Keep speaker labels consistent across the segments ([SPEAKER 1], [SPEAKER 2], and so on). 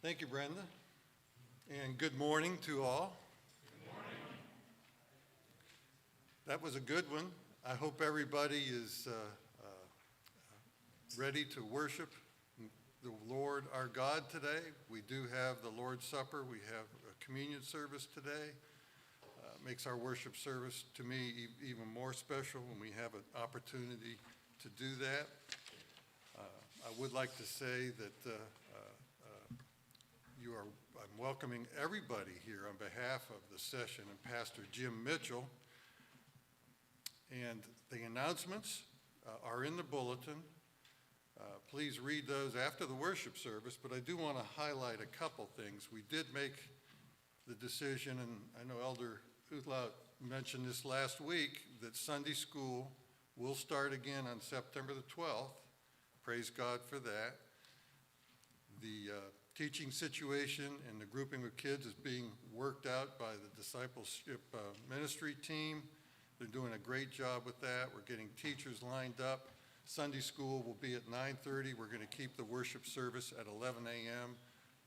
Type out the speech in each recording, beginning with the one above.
[SPEAKER 1] Thank you, Brenda, and good morning to all.
[SPEAKER 2] Good morning.
[SPEAKER 1] That was a good one. I hope everybody is ready to worship the Lord our God today. We do have the Lord's Supper. We have a communion service today. Makes our worship service, to me, even more special when we have an opportunity to do that. I would like to say that I'm welcoming everybody here on behalf of the session and Pastor Jim Mitchell. And the announcements are in the bulletin. Please read those after the worship service, but I do want to highlight a couple things. We did make the decision, and I know Elder Utlaut mentioned this last week, that Sunday school will start again on September the 12th. Praise God for that. The teaching situation and the grouping of kids is being worked out by the discipleship ministry team. They're doing a great job with that. We're getting teachers lined up. Sunday school will be at 9:30. We're going to keep the worship service at 11 a.m.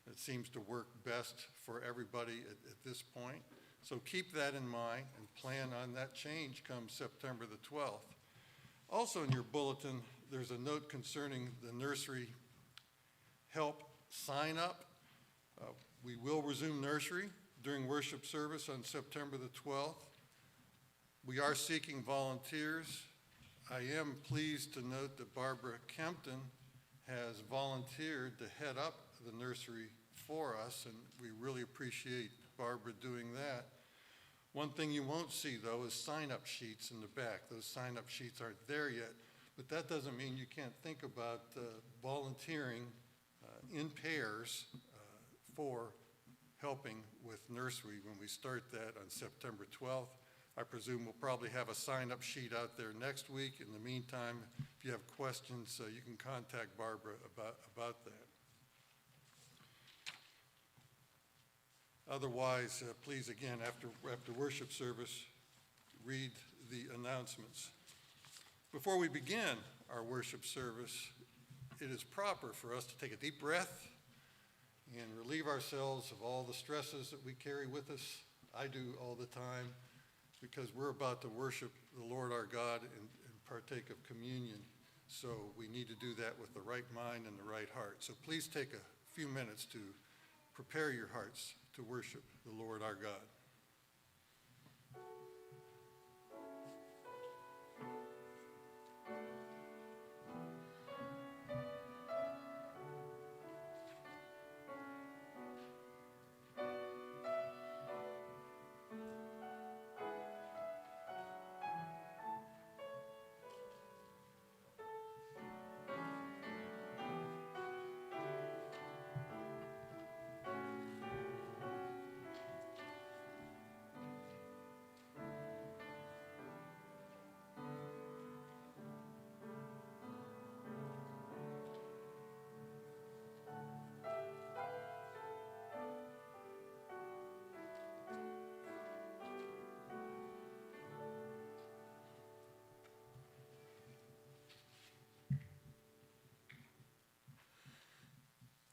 [SPEAKER 1] It seems to work best for everybody at this point. So keep that in mind and plan on that change come September the 12th. Also in your bulletin, there's a note concerning the nursery help sign up. We will resume nursery during worship service on September the 12th. We are seeking volunteers. I am pleased to note that Barbara Kempton has volunteered to head up the nursery for us, and we really appreciate Barbara doing that. One thing you won't see, though, is sign-up sheets in the back. Those sign-up sheets aren't there yet, but that doesn't mean you can't think about volunteering in pairs for helping with nursery when we start that on September 12th. I presume we'll probably have a sign-up sheet out there next week. In the meantime, if you have questions, you can contact Barbara about that. Otherwise, please, again, after worship service, read the announcements. Before we begin our worship service, it is proper for us to take a deep breath and relieve ourselves of all the stresses that we carry with us. I do all the time, because we're about to worship the Lord our God and partake of communion. So we need to do that with the right mind and the right heart. So please take a few minutes to prepare your hearts to worship the Lord our God.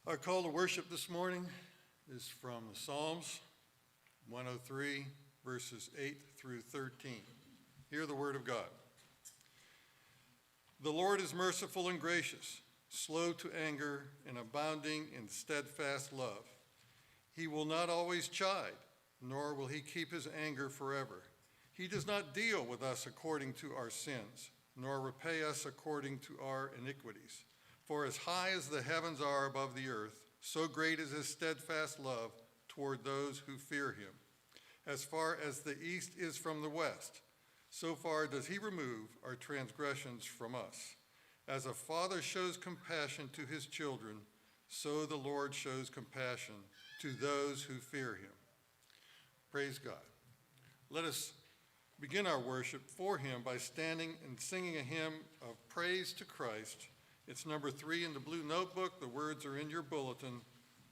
[SPEAKER 1] Our call to worship this morning is from the Psalms 103, verses 8 through 13. Hear the word of God. The Lord is merciful and gracious, slow to anger and abounding in steadfast love. He will not always chide, nor will he keep his anger forever. He does not deal with us according to our sins, nor repay us according to our iniquities. For as high as the heavens are above the earth, so great is his steadfast love toward those who fear him. As far as the east is from the west, so far does he remove our transgressions from us. As a father shows compassion to his children, so the Lord shows compassion to those who fear him. Praise God. Let us begin our worship for him by standing and singing a hymn of praise to Christ. It's number 3 in the blue notebook. The words are in your bulletin.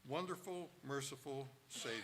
[SPEAKER 1] Wonderful, merciful Savior.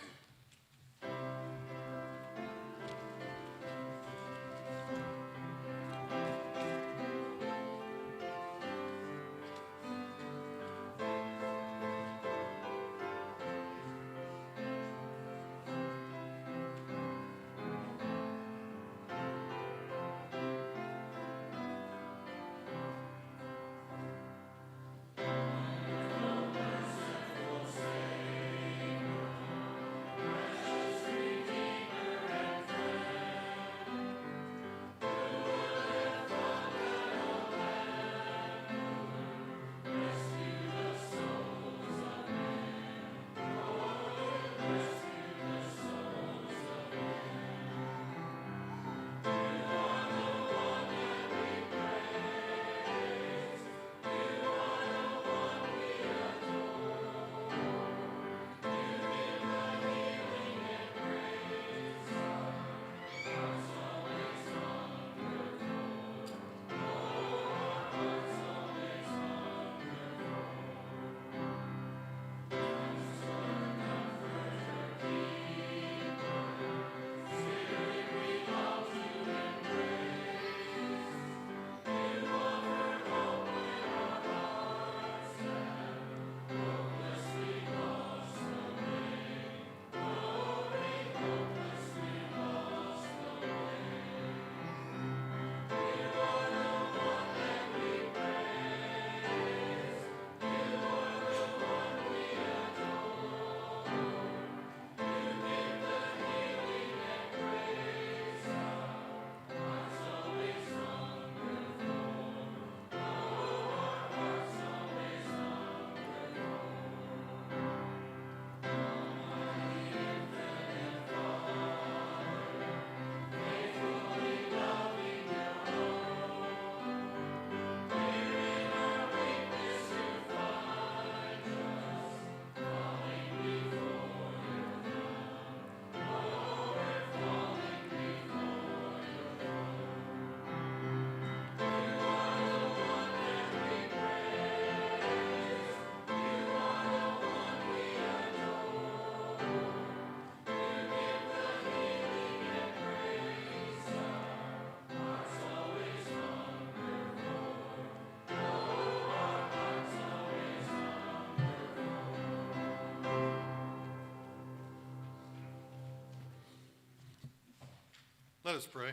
[SPEAKER 1] Let us pray.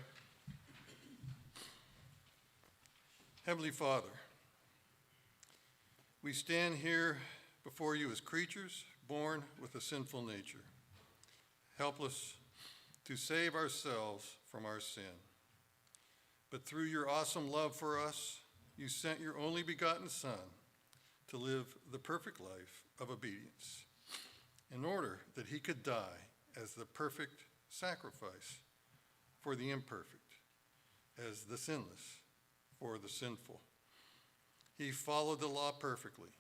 [SPEAKER 1] Heavenly Father, we stand here before you as creatures born with a sinful nature, helpless to save ourselves from our sin. But through your awesome love for us, you sent your only begotten Son to live the perfect life of obedience in order that he could die as the perfect sacrifice for the imperfect, as the sinless for the sinful. He followed the law perfectly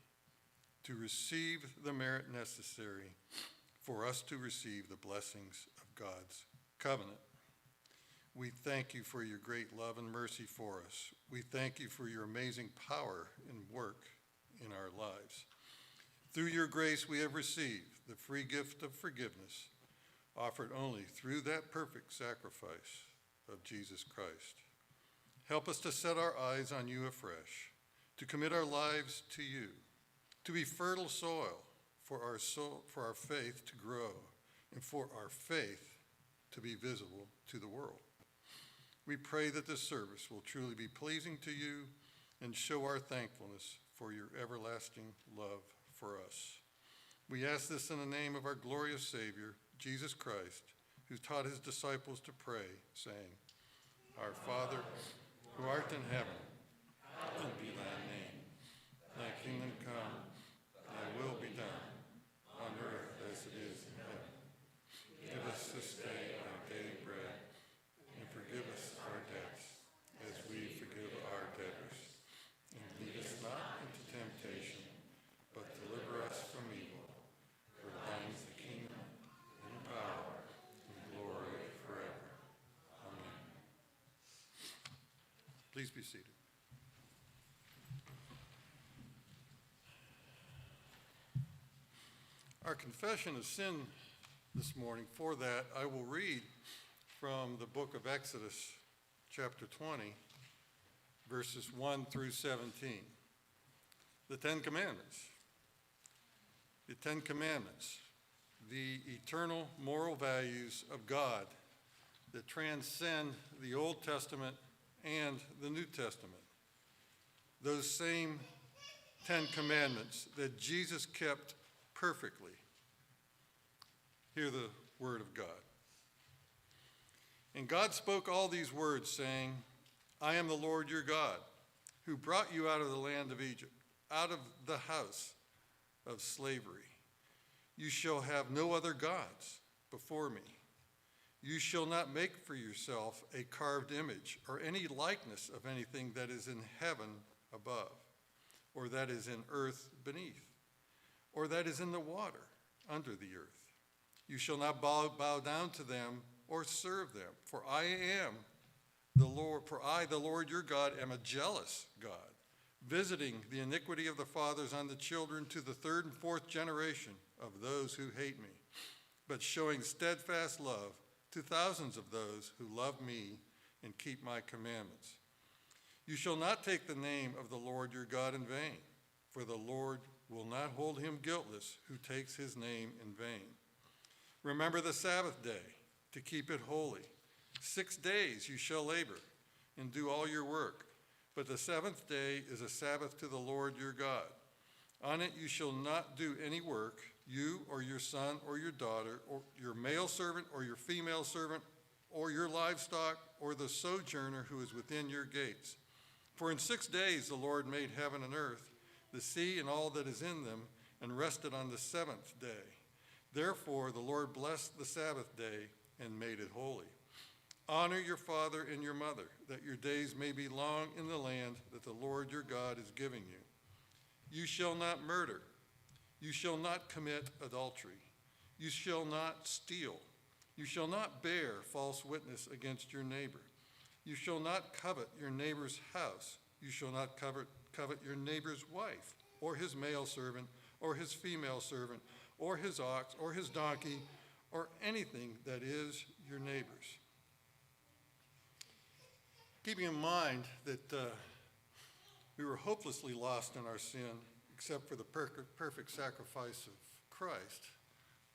[SPEAKER 1] to receive the merit necessary for us to receive the blessings of God's covenant. We thank you for your great love and mercy for us. We thank you for your amazing power and work in our lives. Through your grace, we have received the free gift of forgiveness, offered only through that perfect sacrifice of Jesus Christ. Help us to set our eyes on you afresh, to commit our lives to you, to be fertile soil for our faith to grow, and for our faith to be visible to the world. We pray that this service will truly be pleasing to you and show our thankfulness for your everlasting love for us. We ask this in the name of our glorious Savior, Jesus Christ, who taught his disciples to pray, saying, Our Father, who art in heaven, hallowed be thy name. Thy kingdom come, thy will be done, on earth as it is in heaven. Give us this day our daily bread, and forgive us our debts, as we forgive our debtors. And lead us not into temptation, but deliver us from evil. For thine is the kingdom, and power, and glory forever. Amen. Please be seated. Our confession of sin this morning, for that, I will read from the book of Exodus, chapter 20, verses 1 through 17. The Ten Commandments. The Ten Commandments, the eternal moral values of God that transcend the Old Testament and the New Testament. Those same Ten Commandments that Jesus kept perfectly. Hear the word of God. And God spoke all these words, saying, I am the Lord your God, who brought you out of the land of Egypt, out of the house of slavery. You shall have no other gods before me. You shall not make for yourself a carved image or any likeness of anything that is in heaven above, or that is in earth beneath, or that is in the water under the earth. You shall not bow down to them or serve them, for I am the Lord, for I, the Lord your God, am a jealous God, visiting the iniquity of the fathers on the children to the third and fourth generation of those who hate me, but showing steadfast love to thousands of those who love me and keep my commandments. You shall not take the name of the Lord your God in vain, for the Lord will not hold him guiltless who takes his name in vain. Remember the Sabbath day to keep it holy. 6 days you shall labor and do all your work, but the seventh day is a Sabbath to the Lord your God. On it you shall not do any work, you or your son or your daughter, or your male servant or your female servant, or your livestock, or the sojourner who is within your gates. For in 6 days the Lord made heaven and earth, the sea and all that is in them, and rested on the seventh day. Therefore the Lord blessed the Sabbath day and made it holy. Honor your father and your mother, that your days may be long in the land that the Lord your God is giving you. You shall not murder. You shall not commit adultery. You shall not steal. You shall not bear false witness against your neighbor. You shall not covet your neighbor's house. You shall not covet your neighbor's wife, or his male servant, or his female servant, or his ox, or his donkey, or anything that is your neighbor's. Keeping in mind that we were hopelessly lost in our sin, except for the perfect sacrifice of Christ,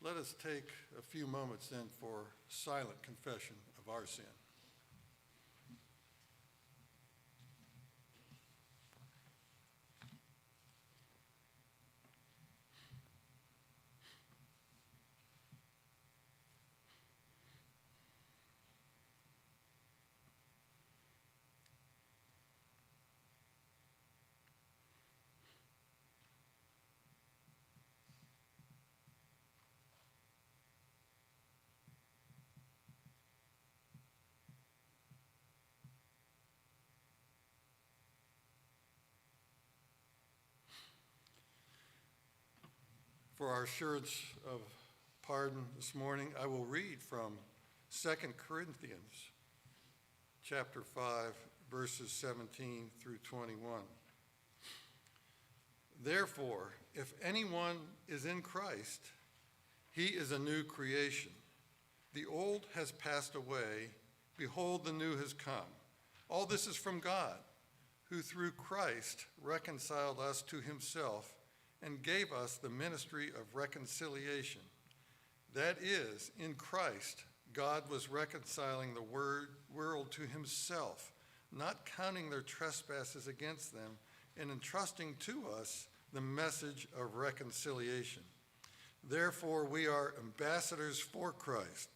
[SPEAKER 1] let us take a few moments then for silent confession of our sin. For our assurance of pardon this morning, I will read from 2 Corinthians chapter 5, verses 17 through 21. Therefore, if anyone is in Christ, he is a new creation. The old has passed away. Behold, the new has come. All this is from God, who through Christ reconciled us to himself and gave us the ministry of reconciliation. That is, in Christ, God was reconciling the world to himself, not counting their trespasses against them, and entrusting to us the message of reconciliation. Therefore, we are ambassadors for Christ,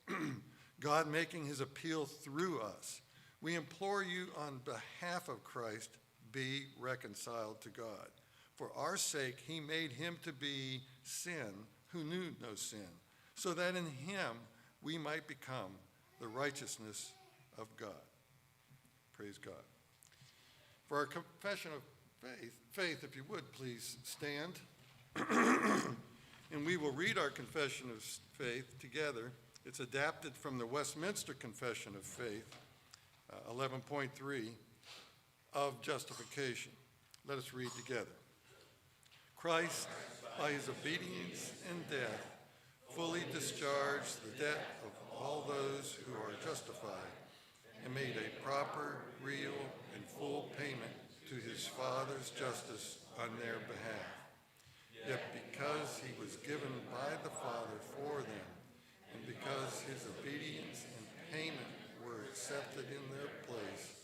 [SPEAKER 1] God making his appeal through us. We implore you on behalf of Christ, be reconciled to God. For our sake, he made him to be sin who knew no sin, so that in him we might become the righteousness of God. Praise God. For our confession of faith, if you would, please stand. And we will read our confession of faith together. It's adapted from the Westminster Confession of Faith, 11.3, of justification. Let us read together. Christ, by his obedience and death, fully discharged the debt of all those who are justified, and made a proper, real, and full payment to his Father's justice on their behalf. Yet because he was given by the Father for them, and because his obedience and payment were accepted in their place,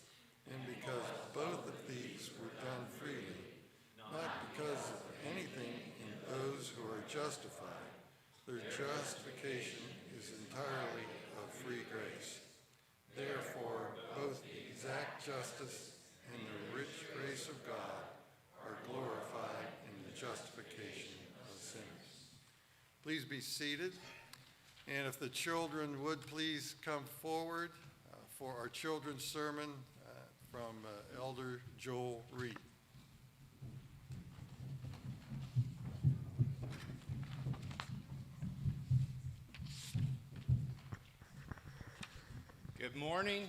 [SPEAKER 1] and because both of these were done freely, not because of anything in those who are justified, their justification is entirely of free grace. Therefore, both the exact justice and the rich grace of God are glorified in the justification of sinners. Please be seated. And if the children would please come forward for our children's sermon from Elder Joel Reed.
[SPEAKER 2] Good morning.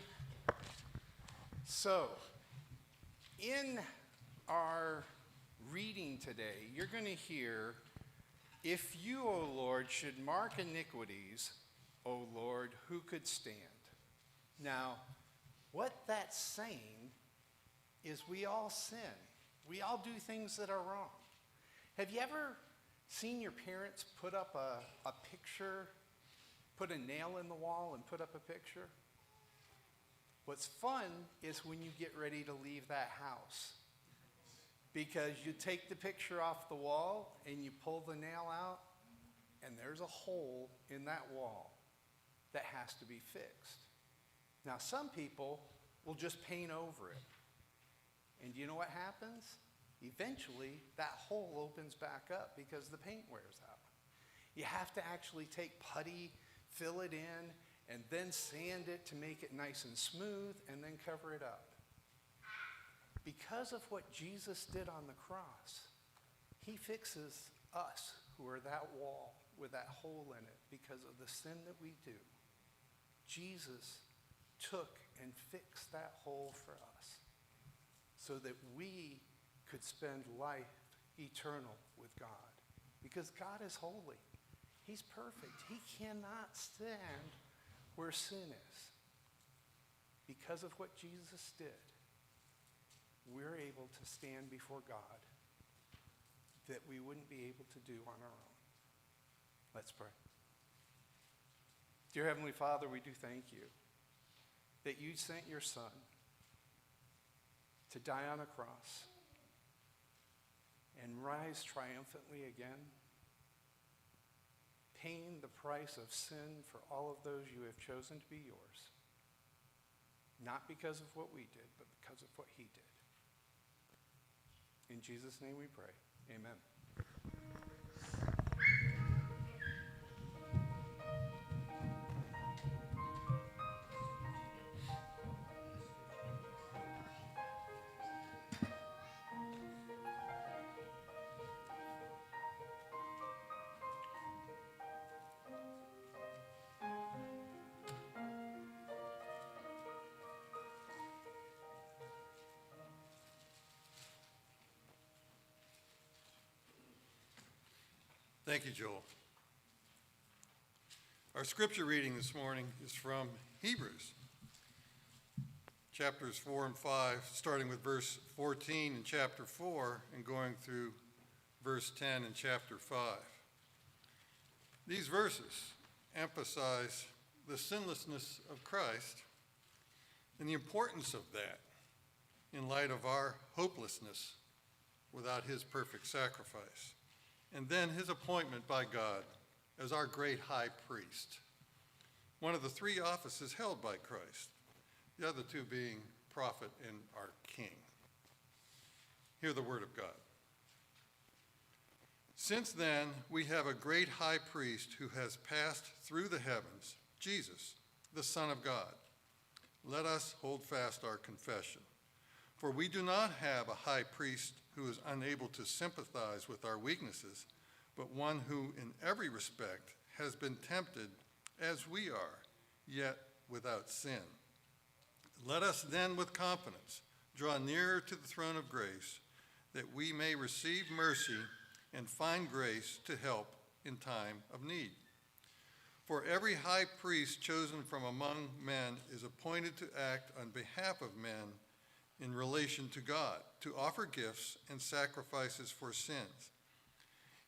[SPEAKER 2] So, in our reading today, you're going to hear, if you, O Lord, should mark iniquities, O Lord, who could stand? Now, what that's saying is we all sin. We all do things that are wrong. Have you ever seen your parents put up a picture, put a nail in the wall and put up a picture? What's fun is when you get ready to leave that house, because you take the picture off the wall and you pull the nail out, and there's a hole in that wall that has to be fixed. Now, some people will just paint over it. And do you know what happens? Eventually, that hole opens back up because the paint wears out. You have to actually take putty, fill it in, and then sand it to make it nice and smooth, and then cover it up. Because of what Jesus did on the cross, he fixes us who are that wall with that hole in it because of the sin that we do. Jesus took and fixed that hole for us so that we could spend life eternal with God. Because God is holy. He's perfect. He cannot stand where sin is. Because of what Jesus did, we're able to stand before God that we wouldn't be able to do on our own. Let's pray. Dear Heavenly Father, we do thank you that you sent your Son to die on a cross and rise triumphantly again, paying the price of sin for all of those you have chosen to be yours, not because of what we did, but because of what he did. In Jesus' name we pray. Amen.
[SPEAKER 1] Thank you, Joel. Our scripture reading this morning is from Hebrews, chapters 4 and 5, starting with verse 14 in chapter 4 and going through verse 10 in chapter 5. These verses emphasize the sinlessness of Christ and the importance of that in light of our hopelessness without his perfect sacrifice, and then his appointment by God as our great high priest, one of the three offices held by Christ, the other two being prophet and our king. Hear the word of God. Since then, we have a great high priest who has passed through the heavens, Jesus, the Son of God. Let us hold fast our confession. For we do not have a high priest who is unable to sympathize with our weaknesses, but one who in every respect has been tempted as we are, yet without sin. Let us then with confidence draw nearer to the throne of grace, that we may receive mercy and find grace to help in time of need. For every high priest chosen from among men is appointed to act on behalf of men in relation to God, to offer gifts and sacrifices for sins.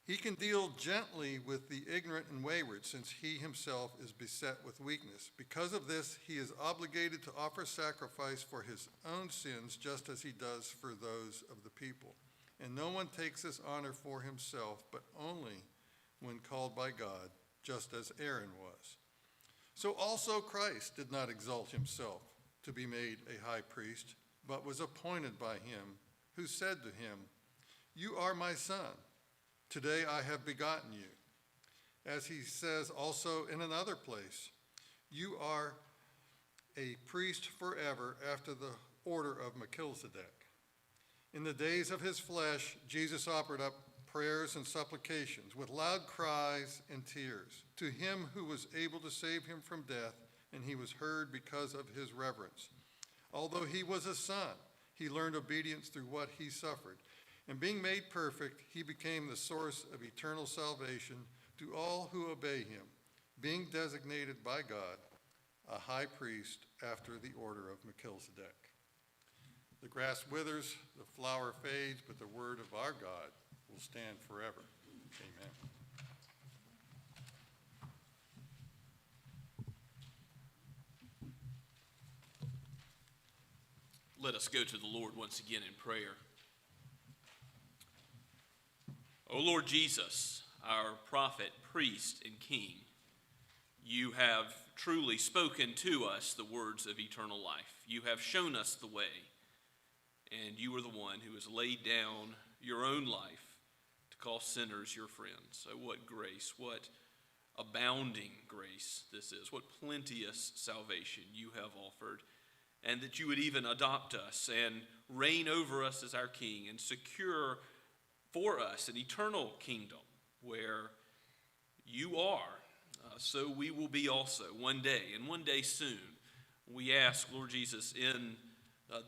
[SPEAKER 1] He can deal gently with the ignorant and wayward, since he himself is beset with weakness. Because of this, he is obligated to offer sacrifice for his own sins, just as he does for those of the people. And no one takes this honor for himself, but only when called by God, just as Aaron was. So also Christ did not exalt himself to be made a high priest, but was appointed by him, who said to him, "You are my son. Today I have begotten you." As he says also in another place, "You are a priest forever after the order of Melchizedek." In the days of his flesh, Jesus offered up prayers and supplications with loud cries and tears to him who was able to save him from death, and he was heard because of his reverence. Although he was a son, he learned obedience through what he suffered. And being made perfect, he became the source of eternal salvation to all who obey him, being designated by God a high priest after the order of Melchizedek. The grass withers, the flower fades, but the word of our God will stand forever. Amen.
[SPEAKER 3] Let us go to the Lord once again in prayer. O Lord Jesus, our prophet, priest, and king, you have truly spoken to us the words of eternal life. You have shown us the way, and you are the one who has laid down your own life to call sinners your friends. Oh, what grace, what abounding grace this is, what plenteous salvation you have offered, and that you would even adopt us and reign over us as our king and secure for us an eternal kingdom where you are, so we will be also one day, and one day soon. We ask, Lord Jesus, in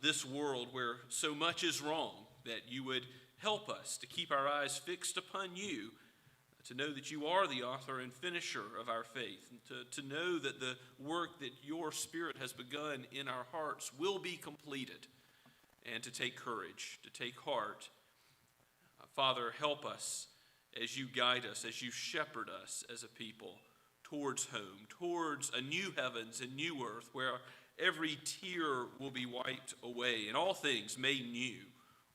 [SPEAKER 3] this world where so much is wrong, that you would help us to keep our eyes fixed upon you, to know that you are the author and finisher of our faith, and to know that the work that your Spirit has begun in our hearts will be completed, and to take courage, to take heart. Father, help us as you guide us, as you shepherd us as a people towards home, towards a new heavens and new earth where every tear will be wiped away and all things made new,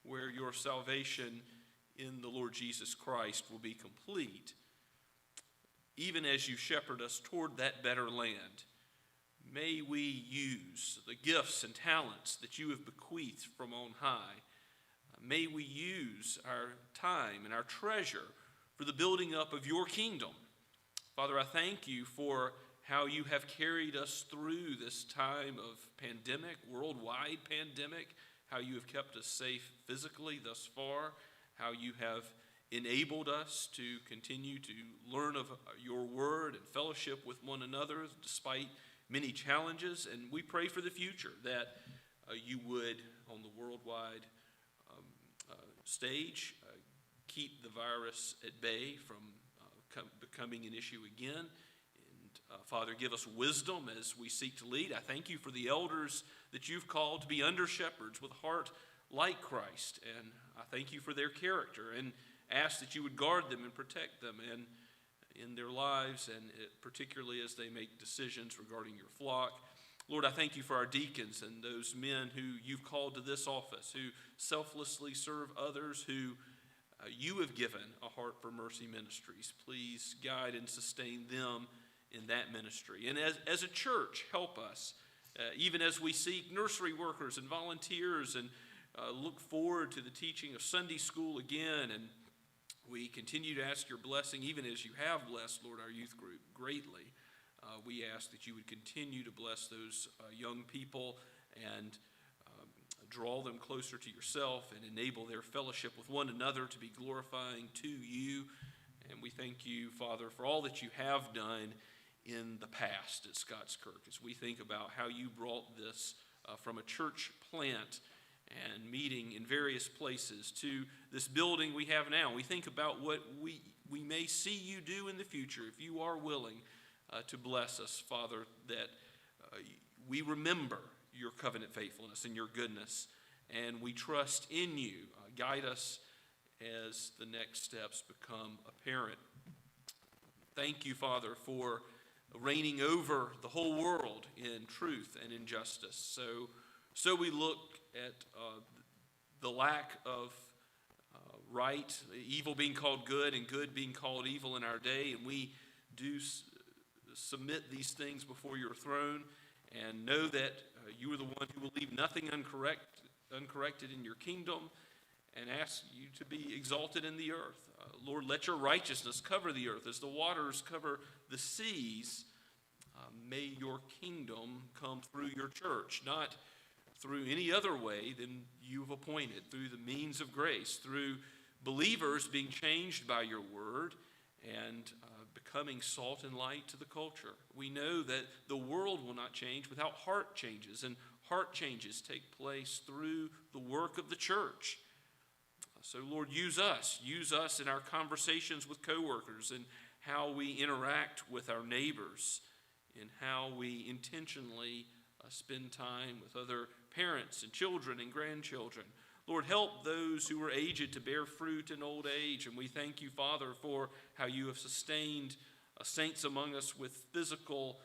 [SPEAKER 3] where your salvation in the Lord Jesus Christ will be complete. Even as you shepherd us toward that better land, may we use the gifts and talents that you have bequeathed from on high. May we use our time and our treasure for the building up of your kingdom. Father, I thank you for how you have carried us through this time of pandemic, worldwide pandemic, how you have kept us safe physically thus far, how you have enabled us to continue to learn of your word and fellowship with one another despite many challenges. And we pray for the future that you would, on the worldwide stage, keep the virus at bay from becoming an issue again. And Father, give us wisdom as we seek to lead. I thank you for the elders that you've called to be under shepherds with a heart like Christ. And I thank you for their character and ask that you would guard them and protect them and in their lives, and particularly as they make decisions regarding your flock. Lord, I thank you for our deacons and those men who you've called to this office, who selflessly serve others, who you have given a heart for mercy ministries. Please guide and sustain them in that ministry. And as a church, help us, even as we seek nursery workers and volunteers and look forward to the teaching of Sunday school again. And we continue to ask your blessing, even as you have blessed, Lord, our youth group greatly. We ask that you would continue to bless those young people and draw them closer to yourself and enable their fellowship with one another to be glorifying to you. And we thank you, Father, for all that you have done in the past at Scots Kirk, as we think about how you brought this from a church plant and meeting in various places to this building we have now. We think about what we may see you do in the future, if you are willing to bless us, Father, that we remember your covenant faithfulness and your goodness, and we trust in you. Guide us as the next steps become apparent. Thank you, Father, for reigning over the whole world in truth and in justice. So we look at the lack of right, evil being called good and good being called evil in our day, and we do submit these things before your throne and know that you are the one who will leave nothing uncorrected in your kingdom, and ask you to be exalted in the earth. Lord, let your righteousness cover the earth as the waters cover the seas. May your kingdom come through your church, not through any other way than you've appointed, through the means of grace, through believers being changed by your word and becoming salt and light to the culture. We know that the world will not change without heart changes, and heart changes take place through the work of the church. So, Lord, use us in our conversations with coworkers and how we interact with our neighbors and how we intentionally spend time with other parents and children and grandchildren. Lord, help those who are aged to bear fruit in old age. And we thank you, Father, for how you have sustained saints among us with physical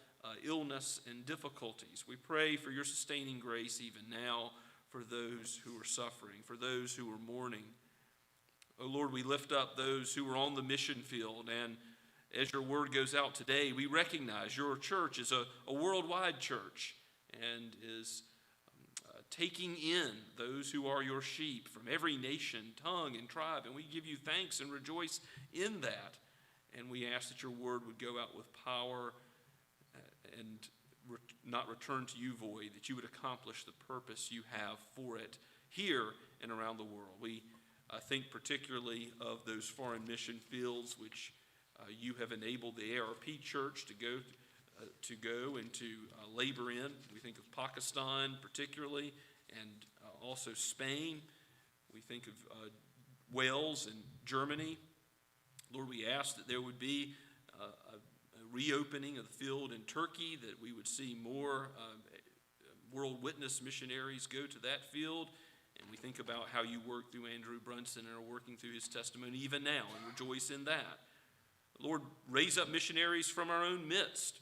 [SPEAKER 3] illness and difficulties. We pray for your sustaining grace even now for those who are suffering, for those who are mourning. Oh, Lord, we lift up those who are on the mission field, and as your word goes out today, we recognize your church is a worldwide church and is taking in those who are your sheep from every nation, tongue, and tribe, and we give you thanks and rejoice in that. And we ask that your word would go out with power and not return to you void, that you would accomplish the purpose you have for it here and around the world. We think particularly of those foreign mission fields which you have enabled the ARP Church to go and to labor in. We think of Pakistan particularly, and also Spain. We think of Wales and Germany. Lord, we ask that there would be a reopening of the field in Turkey, that we would see more World Witness missionaries go to that field. And we think about how you work through Andrew Brunson and are working through his testimony even now, and rejoice in that. Lord, raise up missionaries from our own midst.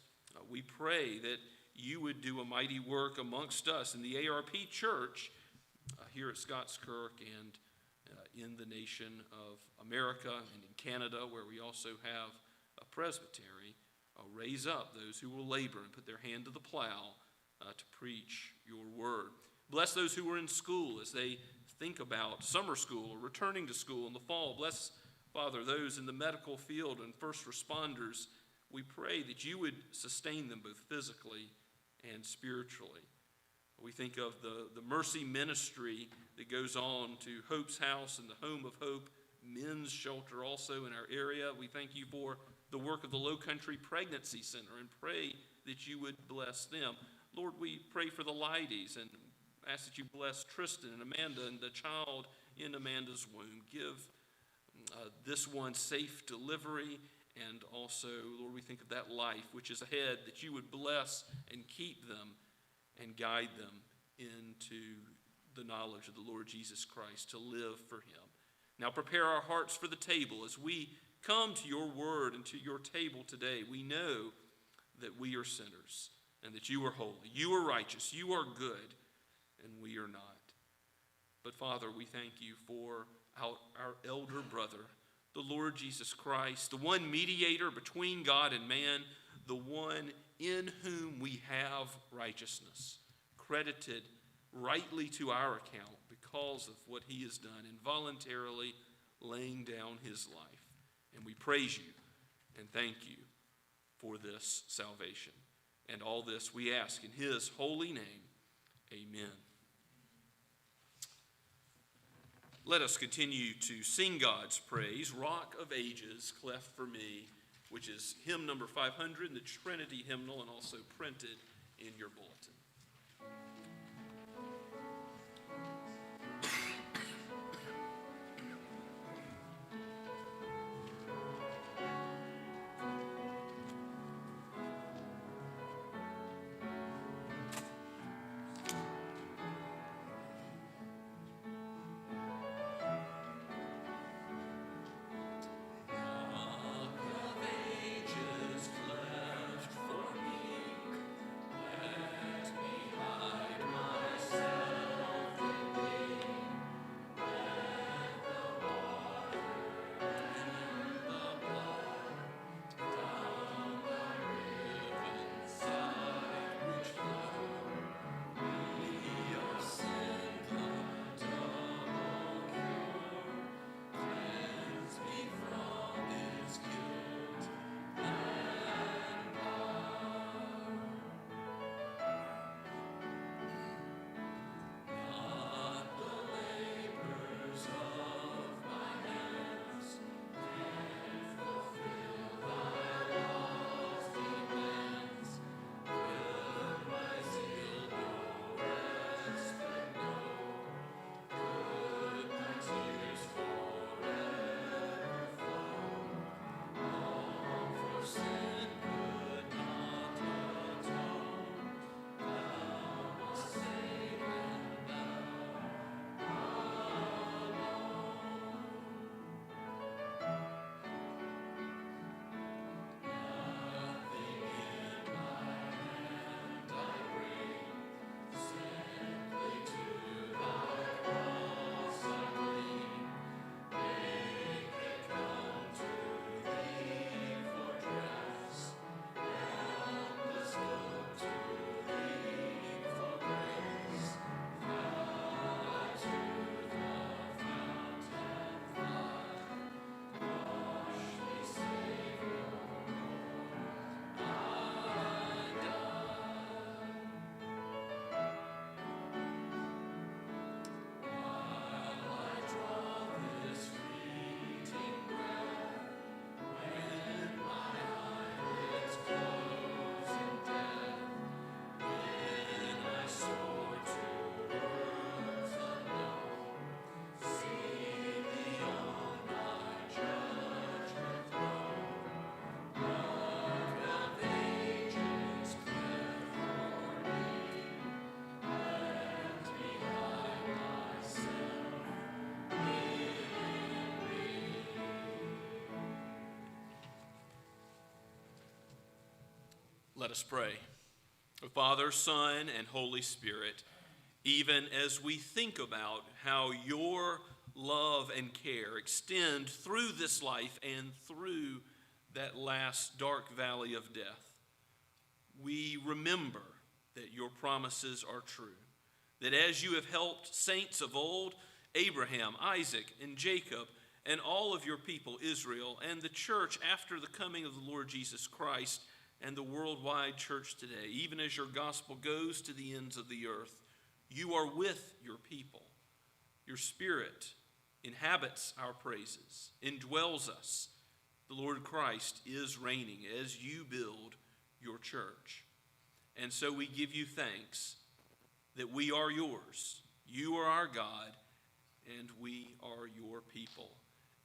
[SPEAKER 3] We pray that you would do a mighty work amongst us in the ARP Church here at Scots Kirk and in the nation of America and in Canada, where we also have a presbytery. Raise up those who will labor and put their hand to the plow to preach your word. Bless those who are in school as they think about summer school or returning to school in the fall. Bless, Father, those in the medical field and first responders. We pray that you would sustain them both physically and spiritually. We think of the mercy ministry that goes on to Hope's House and the Home of Hope Men's Shelter also in our area. We thank you for the work of the Low Country Pregnancy Center and pray that you would bless them. Lord, we pray for the Leidies and ask that you bless Tristan and Amanda and the child in Amanda's womb. Give this one safe delivery And also, Lord, we think of that life which is ahead, that you would bless and keep them and guide them into the knowledge of the Lord Jesus Christ, to live for him. Now prepare our hearts for the table. As we come to your word and to your table today, we know that we are sinners and that you are holy, you are righteous, you are good, and we are not. But Father, we thank you for our elder brother, the Lord Jesus Christ, the one mediator between God and man, the one in whom we have righteousness, credited rightly to our account because of what he has done in voluntarily laying down his life. And we praise you and thank you for this salvation. And all this we ask in his holy name. Amen. Let us continue to sing God's praise, Rock of Ages, Cleft for Me, which is hymn number 500 in the Trinity hymnal and also printed in your bulletin. Let us pray. O Father, Son, and Holy Spirit, even as we think about how your love and care extend through this life and through that last dark valley of death, we remember that your promises are true, that as you have helped saints of old, Abraham, Isaac, and Jacob, and all of your people, Israel, and the church after the coming of the Lord Jesus Christ, and the worldwide church today, even as your gospel goes to the ends of the earth, you are with your people. Your Spirit inhabits our praises, indwells us. The Lord Christ is reigning as you build your church. And so we give you thanks that we are yours. You are our God, and we are your people.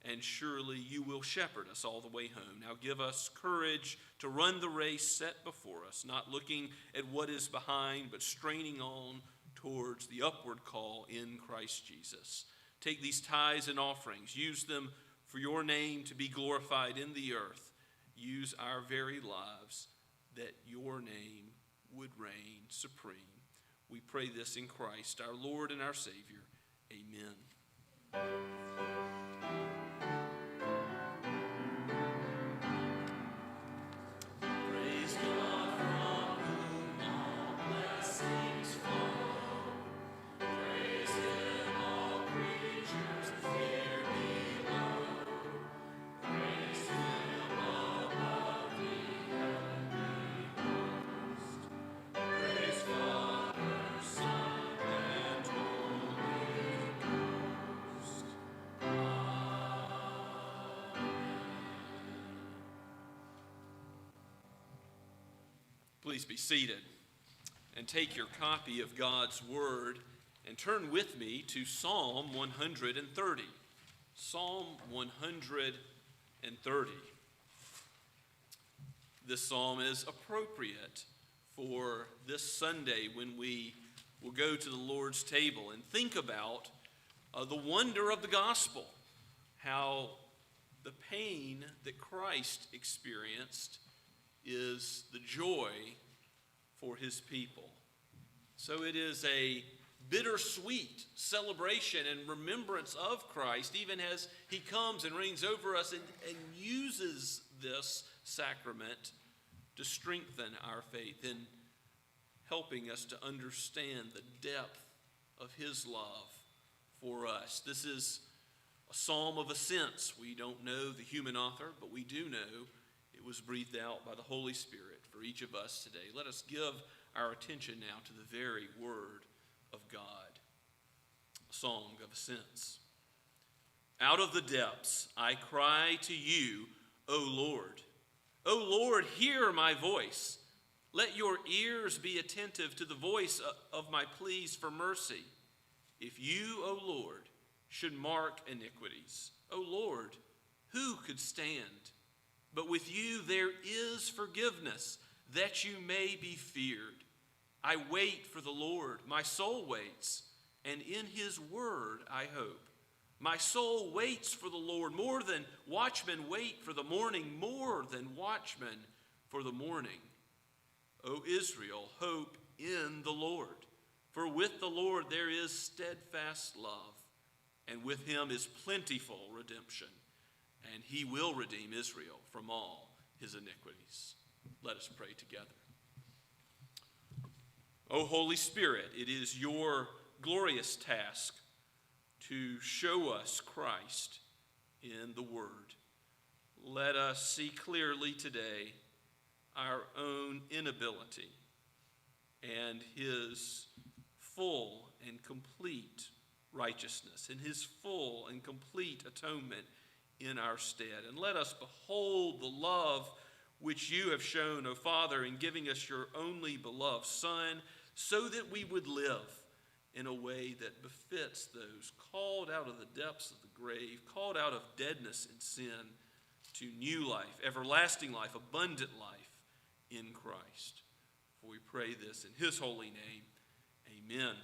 [SPEAKER 3] and surely you will shepherd us all the way home. Now give us courage to run the race set before us, not looking at what is behind, but straining on towards the upward call in Christ Jesus. Take these tithes and offerings, use them for your name to be glorified in the earth. Use our very lives that your name would reign supreme. We pray this in Christ, our Lord and our Savior. Amen. Praise God from whom all blessings flow. Praise Him, all creatures here below. Praise Him above the heavenly host. Praise Father, Son, and Holy Ghost. Please be seated and take your copy of God's Word and turn with me to Psalm 130. Psalm 130. This psalm is appropriate for this Sunday when we will go to the Lord's table and think about the wonder of the gospel, how the pain that Christ experienced is the joy for his people. So it is a bittersweet celebration and remembrance of Christ, even as he comes and reigns over us and uses this sacrament to strengthen our faith in helping us to understand the depth of his love for us. This is a psalm of ascents. We don't know the human author, but we do know it was breathed out by the Holy Spirit for each of us today. Let us give our attention now to the very word of God. A song of ascents. Out of the depths I cry to you, O Lord. O Lord, hear my voice. Let your ears be attentive to the voice of my pleas for mercy. If you, O Lord, should mark iniquities, O Lord, who could stand? But with you there is forgiveness, that you may be feared. I wait for the Lord, my soul waits, and in his word I hope. My soul waits for the Lord, more than watchmen wait for the morning, more than watchmen for the morning. O Israel, hope in the Lord, for with the Lord there is steadfast love, and with him is plentiful redemption, and he will redeem Israel from all his iniquities. Let us pray together. O Holy Spirit, it is your glorious task to show us Christ in the Word. Let us see clearly today our own inability and his full and complete righteousness and his full and complete atonement in our stead. And let us behold the love which you have shown, O Father, in giving us your only beloved Son, so that we would live in a way that befits those called out of the depths of the grave, called out of deadness and sin to new life, everlasting life, abundant life in Christ. For we pray this in his holy name. Amen.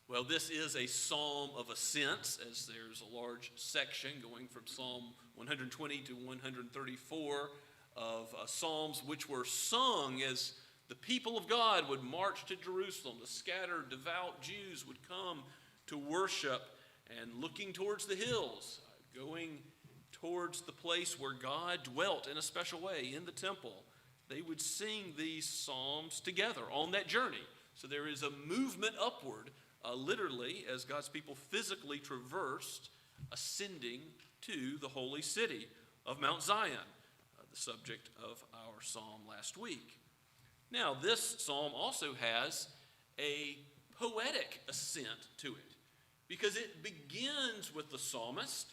[SPEAKER 3] Well, this is a psalm of ascents, as there's a large section going from Psalm 120 to 134 of psalms which were sung as the people of God would march to Jerusalem. The scattered, devout Jews would come to worship, and looking towards the hills, going towards the place where God dwelt in a special way, in the temple, they would sing these psalms together on that journey. So there is a movement upward, literally, as God's people physically traversed, ascending to the holy city of Mount Zion, the subject of our psalm last week. Now, this psalm also has a poetic ascent to it, because it begins with the psalmist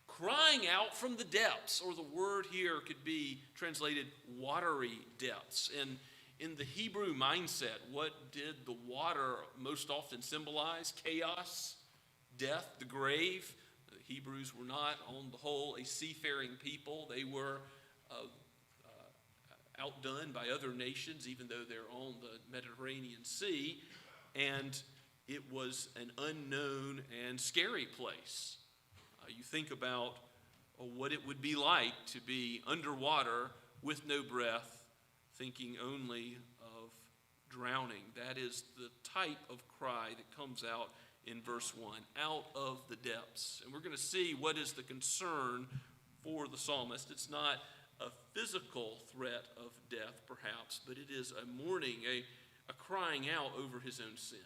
[SPEAKER 3] crying out from the depths, or the word here could be translated watery depths. And in the Hebrew mindset, what did the water most often symbolize? Chaos, death, the grave. The Hebrews were not, on the whole, a seafaring people. They were outdone by other nations, even though they're on the Mediterranean Sea. And it was an unknown and scary place. You think about what it would be like to be underwater with no breath, thinking only of drowning. That is the type of cry that comes out in verse 1, out of the depths. And we're going to see what is the concern for the psalmist. It's not a physical threat of death, perhaps, but it is a mourning, a crying out over his own sin.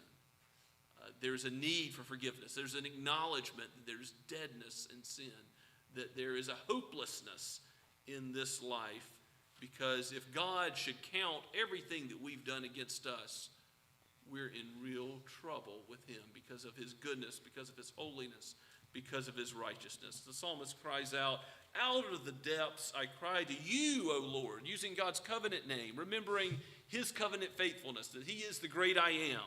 [SPEAKER 3] There's a need for forgiveness. There's an acknowledgement that there's deadness in sin, that there is a hopelessness in this life, because if God should count everything that we've done against us, we're in real trouble with him because of his goodness, because of his holiness, because of his righteousness. The psalmist cries out of the depths, I cry to you, O Lord, using God's covenant name, remembering his covenant faithfulness, that he is the great I am.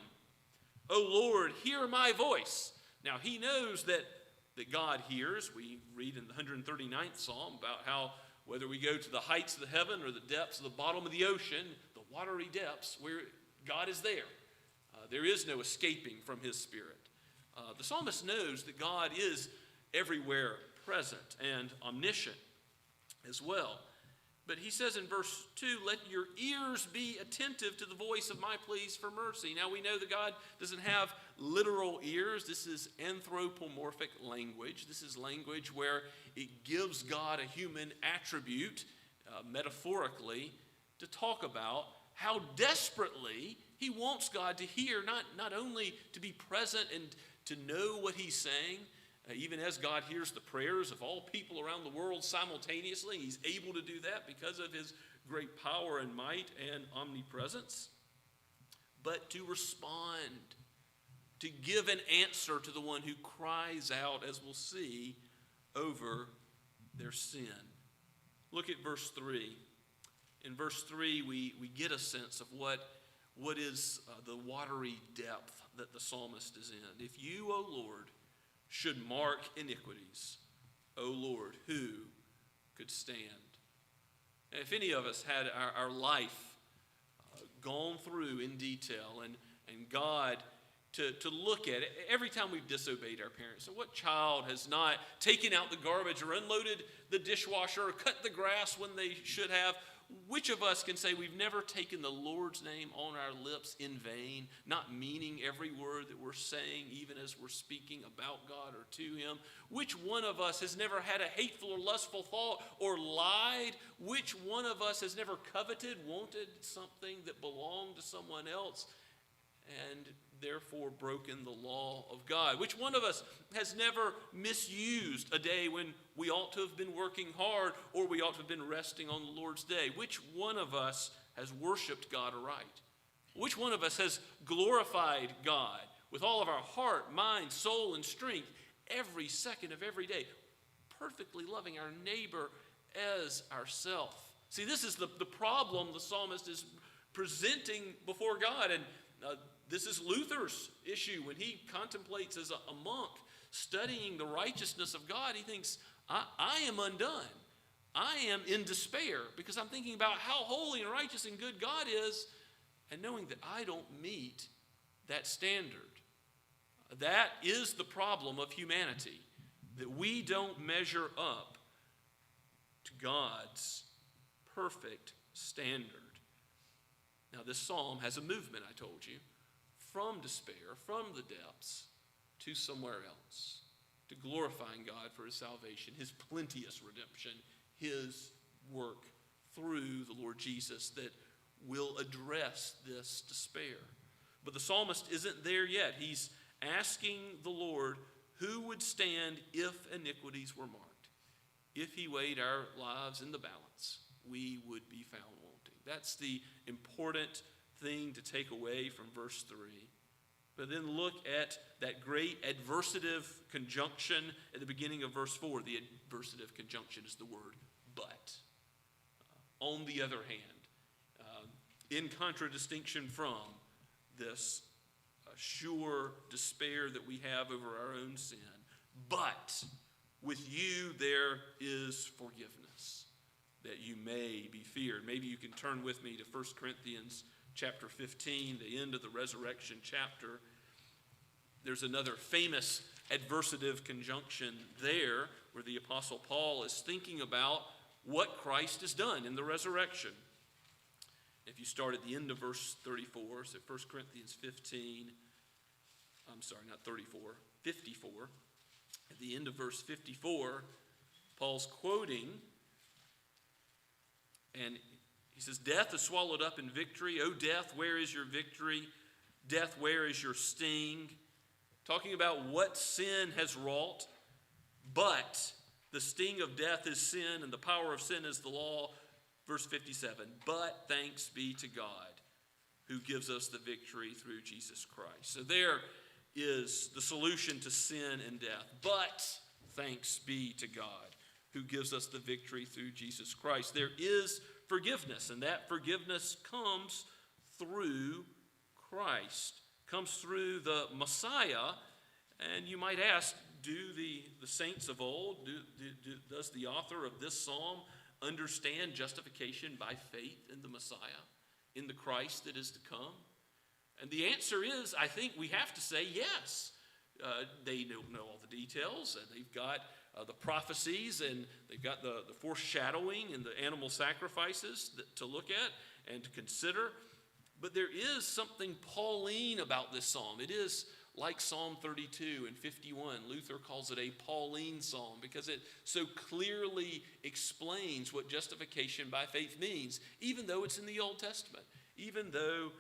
[SPEAKER 3] O Lord, hear my voice. Now, he knows that God hears. We read in the 139th Psalm about how whether we go to the heights of the heaven or the depths of the bottom of the ocean, the watery depths, where God is there. There is no escaping from his spirit. The psalmist knows that God is everywhere present and omniscient as well. But he says in verse 2, let your ears be attentive to the voice of my pleas for mercy. Now we know that God doesn't have literal ears. This is anthropomorphic language. This is language where it gives God a human attribute, metaphorically, to talk about how desperately he wants God to hear, not only to be present and to know what he's saying, even as God hears the prayers of all people around the world simultaneously. He's able to do that because of his great power and might and omnipresence. But to respond, to give an answer to the one who cries out, as we'll see, over their sin. Look at verse 3. In verse 3, we get a sense of what is the watery depth that the psalmist is in. If you, O Lord, should mark iniquities, O Lord, who could stand? If any of us had our life gone through in detail and God to look at it, every time we've disobeyed our parents, so what child has not taken out the garbage or unloaded the dishwasher or cut the grass when they should have? Which of us can say we've never taken the Lord's name on our lips in vain, not meaning every word that we're saying, even as we're speaking about God or to him? Which one of us has never had a hateful or lustful thought or lied? Which one of us has never coveted, wanted something that belonged to someone else, and therefore broken the law of God? Which one of us has never misused a day when we ought to have been working hard, or we ought to have been resting on the Lord's day? Which one of us has worshiped God aright? Which one of us has glorified God with all of our heart, mind, soul, and strength every second of every day, perfectly loving our neighbor as ourselves? See, this is the problem the psalmist is presenting before God. And this is Luther's issue when he contemplates as a monk studying the righteousness of God. He thinks, I am undone. I am in despair because I'm thinking about how holy and righteous and good God is, and knowing that I don't meet that standard. That is the problem of humanity, that we don't measure up to God's perfect standard. Now, this psalm has a movement, I told you, from despair, from the depths, to somewhere else, to glorifying God for his salvation, his plenteous redemption, his work through the Lord Jesus that will address this despair. But the psalmist isn't there yet. He's asking the Lord who would stand if iniquities were marked. If he weighed our lives in the balance, we would be found wanting. That's the important thing to take away from verse 3. But then look at that great adversative conjunction at the beginning of verse 4. The adversative conjunction is the word but. On the other hand, in contradistinction from this sure despair that we have over our own sin, but with you there is forgiveness, that you may be feared. Maybe you can turn with me to 1 Corinthians chapter 15, the end of the resurrection chapter. There's another famous adversative conjunction there where the Apostle Paul is thinking about what Christ has done in the resurrection. If you start at the end of verse 34, so 1 Corinthians 15, I'm sorry, not 34, 54. At the end of verse 54, Paul's quoting, and he says, "Death is swallowed up in victory. O death, where is your victory? Death, where is your sting?" Talking about what sin has wrought. But the sting of death is sin, and the power of sin is the law. Verse 57, "But thanks be to God, who gives us the victory through Jesus Christ." So there is the solution to sin and death. But thanks be to God, who gives us the victory through Jesus Christ. There is forgiveness, and that forgiveness comes through Christ, comes through the Messiah. And you might ask, do the saints of old, does the author of this psalm understand justification by faith in the Messiah, in the Christ that is to come? And the answer is, I think we have to say yes. They don't know all the details, and they've got the prophecies, and they've got the foreshadowing and the animal sacrifices to look at and to consider. But there is something Pauline about this psalm. It is like Psalm 32 and 51. Luther calls it a Pauline psalm because it so clearly explains what justification by faith means, even though it's in the Old Testament, even though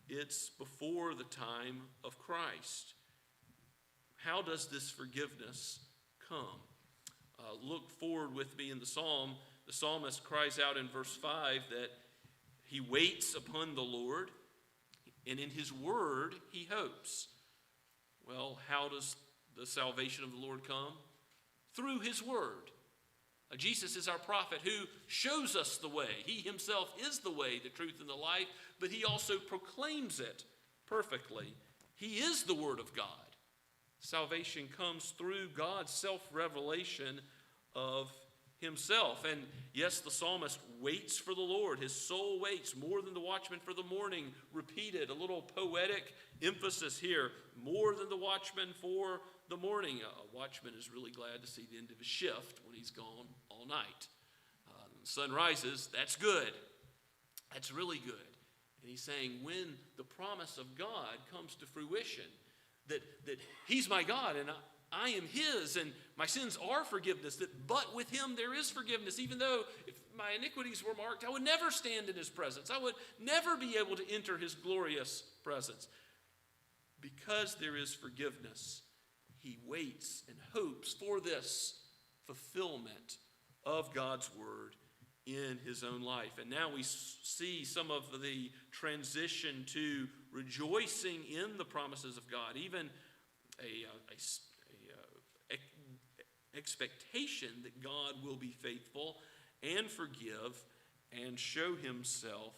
[SPEAKER 3] it's before the time of Christ. How does this forgiveness come? Look forward with me in the psalm. The psalmist cries out in verse 5 that he waits upon the Lord, and in his word he hopes. Well, how does the salvation of the Lord come? Through his word. Jesus is our prophet who shows us the way. He himself is the way, the truth, and the life, but he also proclaims it perfectly. He is the word of God. Salvation comes through God's self-revelation of himself. And yes, the psalmist waits for the Lord. His soul waits more than the watchman for the morning. Repeated, a little poetic emphasis here. More than the watchman for the morning. A watchman is really glad to see the end of his shift when he's gone all night. The sun rises, that's good. That's really good. And he's saying when the promise of God comes to fruition, that he's my God and I am his, and my sins are forgiveness, but with him there is forgiveness. Even though if my iniquities were marked, I would never stand in his presence. I would never be able to enter his glorious presence. Because there is forgiveness, he waits and hopes for this fulfillment of God's word in his own life. And now we see some of the transition to rejoicing in the promises of God, even a expectation that God will be faithful and forgive and show himself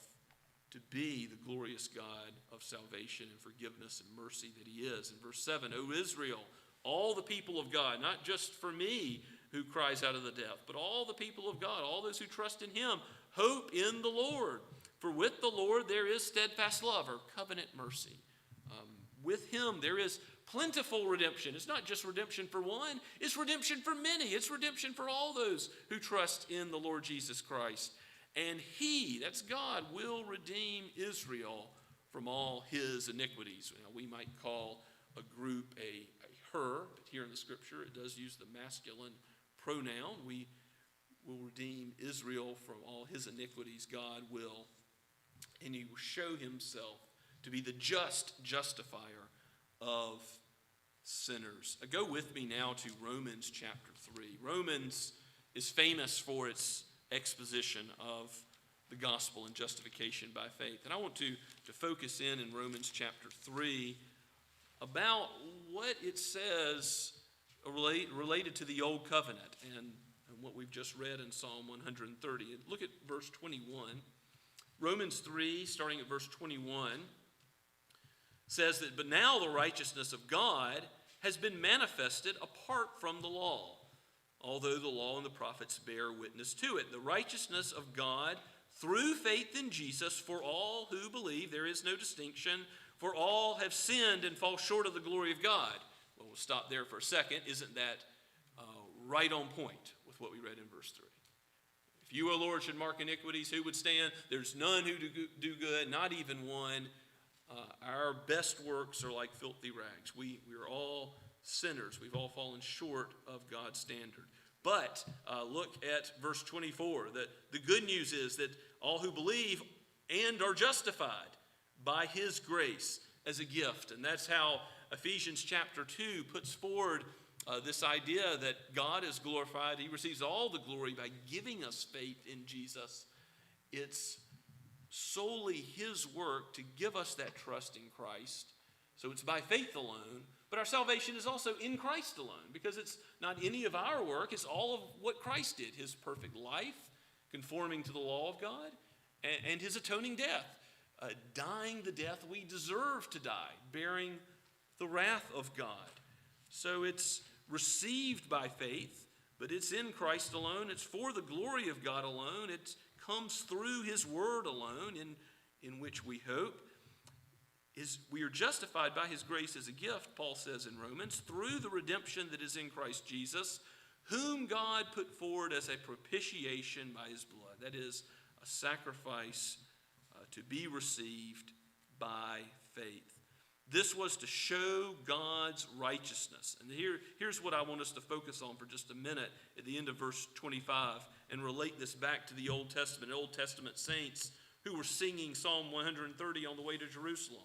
[SPEAKER 3] to be the glorious God of salvation and forgiveness and mercy that he is. In verse 7, O Israel, all the people of God, not just for me who cries out of the depth, but all the people of God, all those who trust in him, hope in the Lord. For with the Lord there is steadfast love, or covenant mercy. With him there is plentiful redemption. It's not just redemption for one, it's redemption for many. It's redemption for all those who trust in the Lord Jesus Christ. And he, that's God, will redeem Israel from all his iniquities. Now, we might call a group a her, but here in the scripture it does use the masculine pronoun. We will redeem Israel from all his iniquities. God will. And he will show himself to be the just justifier of sinners. Go with me now to Romans chapter 3. Romans is famous for its exposition of the gospel and justification by faith. And I want to focus in Romans chapter 3 about what it says related to the old covenant and what we've just read in Psalm 130. Look at verse 21. Romans 3, starting at verse 21, says that, but now the righteousness of God has been manifested apart from the law, although the law and the prophets bear witness to it. The righteousness of God through faith in Jesus for all who believe. There is no distinction, for all have sinned and fall short of the glory of God. Well, we'll stop there for a second. Isn't that right on point with what we read in verse 3? If you, O Lord, should mark iniquities, who would stand? There's none who do good, not even one. Our best works are like filthy rags. We are all sinners. We've all fallen short of God's standard. But look at verse 24. The good news is that all who believe and are justified by his grace as a gift. And that's how Ephesians chapter 2 puts forward this idea that God is glorified. He receives all the glory by giving us faith in Jesus. It's solely his work to give us that trust in Christ. So it's by faith alone. But our salvation is also in Christ alone, because it's not any of our work. It's all of what Christ did, his perfect life, conforming to the law of God, and his atoning death, dying the death we deserve to die, bearing the wrath of God. So it's received by faith, but it's in Christ alone. It's for the glory of God alone. It comes through his word alone, in which we hope. We are justified by his grace as a gift, Paul says in Romans, through the redemption that is in Christ Jesus, whom God put forward as a propitiation by his blood. That is, a sacrifice to be received by faith. This was to show God's righteousness. And here's what I want us to focus on for just a minute at the end of verse 25 and relate this back to the Old Testament. Old Testament saints who were singing Psalm 130 on the way to Jerusalem.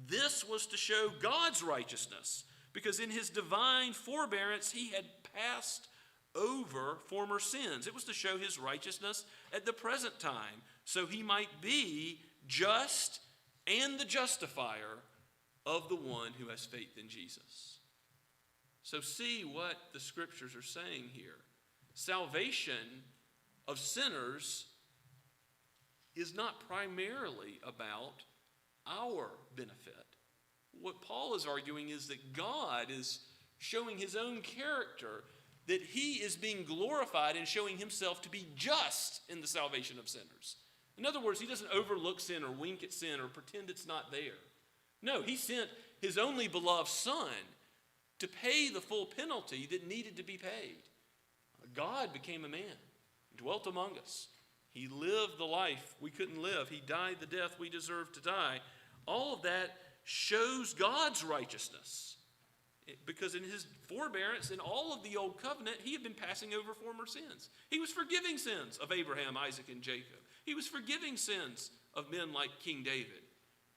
[SPEAKER 3] This was to show God's righteousness, because in his divine forbearance he had passed over former sins. It was to show his righteousness at the present time, so he might be just and the justifier of the one who has faith in Jesus. So see what the scriptures are saying here. Salvation of sinners is not primarily about our benefit. What Paul is arguing is that God is showing his own character, that he is being glorified and showing himself to be just in the salvation of sinners. In other words, he doesn't overlook sin or wink at sin or pretend it's not there. No, he sent his only beloved Son to pay the full penalty that needed to be paid. God became a man, dwelt among us. He lived the life we couldn't live. He died the death we deserved to die. All of that shows God's righteousness, because in his forbearance in all of the old covenant, he had been passing over former sins. He was forgiving sins of Abraham, Isaac, and Jacob. He was forgiving sins of men like King David,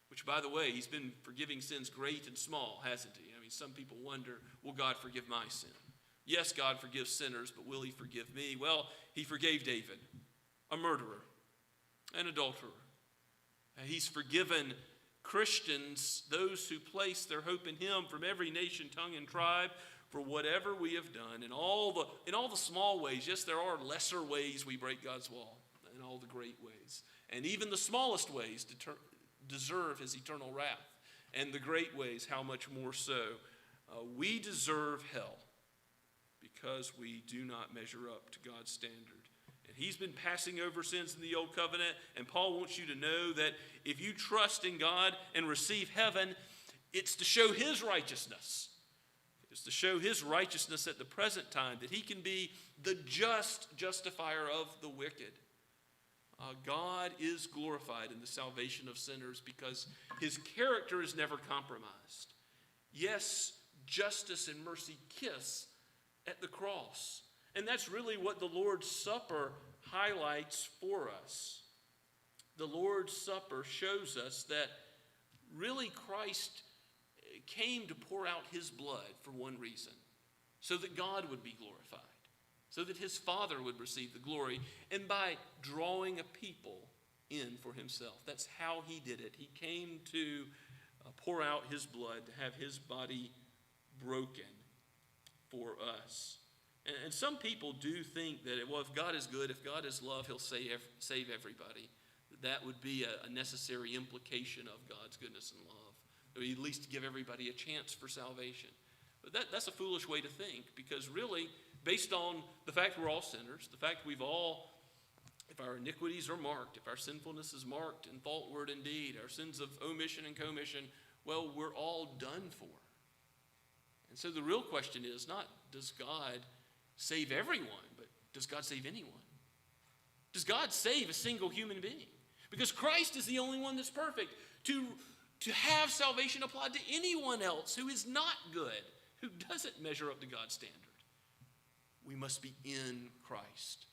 [SPEAKER 3] which, by the way, he's been forgiving sins great and small, hasn't he? I mean, some people wonder, will God forgive my sin? Yes, God forgives sinners, but will he forgive me? Well, he forgave David, a murderer, an adulterer. He's forgiven Christians, those who place their hope in him, from every nation, tongue, and tribe, for whatever we have done. In all the small ways, yes, there are lesser ways we break God's law, in all the great ways. And even the smallest ways deserve his eternal wrath. And the great ways, how much more so. We deserve hell because we do not measure up to God's standard. And he's been passing over sins in the old covenant, and Paul wants you to know that if you trust in God and receive heaven, it's to show his righteousness. It's to show his righteousness at the present time, that he can be the just justifier of the wicked. God is glorified in the salvation of sinners because his character is never compromised. Yes, justice and mercy kiss at the cross. And that's really what the Lord's Supper highlights for us. The Lord's Supper shows us that really Christ came to pour out his blood for one reason, so that God would be glorified, so that his Father would receive the glory, and by drawing a people in for himself. That's how he did it. He came to pour out his blood, to have his body broken for us. And some people do think that, well, if God is good, if God is love, he'll save everybody. That would be a necessary implication of God's goodness and love. Or at least to give everybody a chance for salvation. But that's a foolish way to think, because really, based on the fact we're all sinners, the fact if our iniquities are marked, if our sinfulness is marked in thought, word, and deed, our sins of omission and commission, well, we're all done for. And so the real question is not, does God save everyone, but does God save anyone? Does God save a single human being? Because Christ is the only one that's perfect. To have salvation applied to anyone else who is not good, who doesn't measure up to God's standard, we must be in Christ.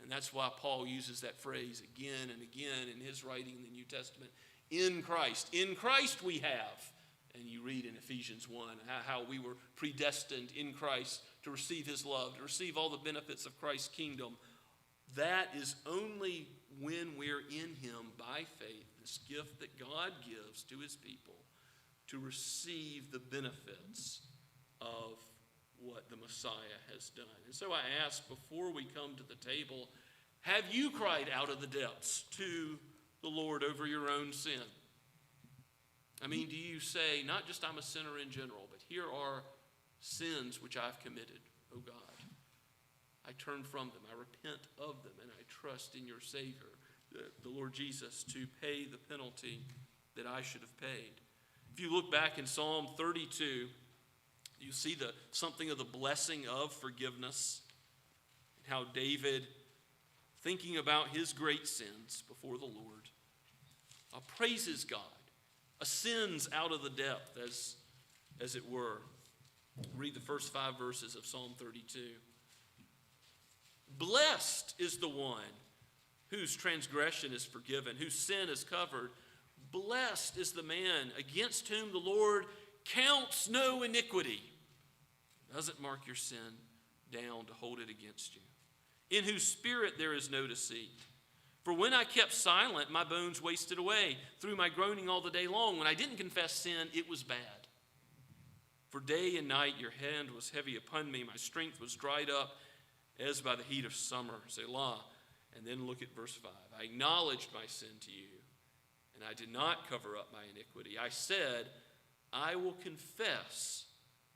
[SPEAKER 3] And that's why Paul uses that phrase again and again in his writing in the New Testament. In Christ. In Christ we have. And you read in Ephesians 1 how we were predestined in Christ to receive his love, to receive all the benefits of Christ's kingdom. That is only when we're in him by faith, this gift that God gives to his people, to receive the benefits of what the Messiah has done. And so I ask, before we come to the table, have you cried out of the depths to the Lord over your own sin? I mean, do you say, not just I'm a sinner in general, but here are sins which I've committed, oh God. I turn from them, I repent of them, and I trust in your Savior, the Lord Jesus, to pay the penalty that I should have paid. If you look back in Psalm 32, you see something of the blessing of forgiveness, and how David, thinking about his great sins before the Lord, praises God, ascends out of the depth, as it were. Read the first 5 verses of Psalm 32. Blessed is the one whose transgression is forgiven, whose sin is covered. Blessed is the man against whom the Lord counts no iniquity. Doesn't mark your sin down to hold it against you. In whose spirit there is no deceit. For when I kept silent, my bones wasted away through my groaning all the day long. When I didn't confess sin, it was bad. For day and night your hand was heavy upon me. My strength was dried up as by the heat of summer. Selah. And then look at verse 5. I acknowledged my sin to you, and I did not cover up my iniquity. I said, I will confess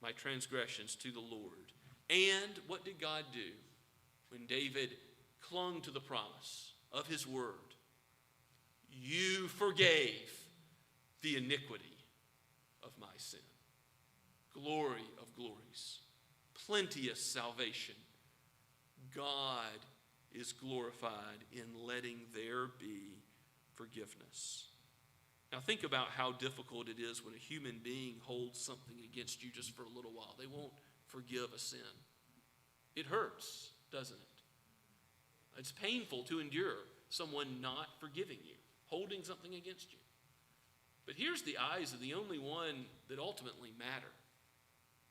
[SPEAKER 3] my transgressions to the Lord. And what did God do when David clung to the promise of his word? You forgave the iniquity of my sin. Glory of glories, plenteous salvation. God is glorified in letting there be forgiveness. Now think about how difficult it is when a human being holds something against you just for a little while. They won't forgive a sin. It hurts, doesn't it? It's painful to endure someone not forgiving you, holding something against you. But here's the eyes of the only one that ultimately matter.